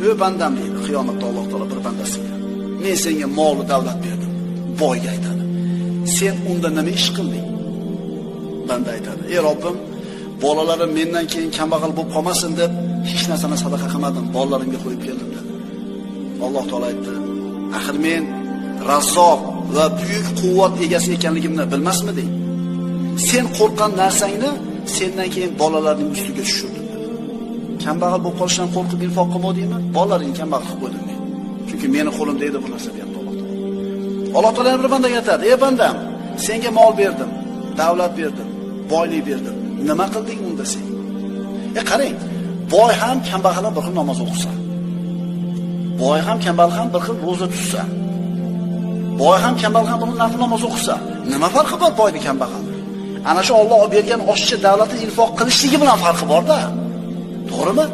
"Ey bandam" deydi qiyomatda Alloh taolo bir bandasiga. "Men senga mol va davlat berdim." Boyga aytadi. "Sen unda nima ish qilding?" Banda aytadi: "Ey Robbim, bolalarim mendan keyin kambag'al bo'lib qolmasin deb hech narsani sadaqa qilmadim, bolalarimga qo'yib keldim" dedi. Alloh taolo aytdi: "Axir men Razzoq va buyuk quvvat egasi ekanligimni bilmasmiding? Sen qo'rqqan narsangni sendan keyin bolalarning ustiga tushirdim." Kambag'al bo'lib qolishdan qo'rqib infoq qilmadingmi? Bolalaringni kambag'al qilib qo'ydim men. Chunki meni qo'limda edi bu narsa deyapti Alloh taolo. Alloh taolo bir bandaga aytadi: "Ey bandam, senga mol berdim, davlat berdim, boylik berdim. Nima qilding unda sen?" Qarang, boy ham kambag'al ham bir xil namoz o'qisa, boy ham kambag'al ham bir xil roza tutsa, boy ham kambag'al ham buni nafl namoz o'qisa, nima farqi bor boyni kambag'al? Ana shu Alloh bergan oshcha davlatni infoq qilishligi bilan farqi bor-da. To'g'rimi?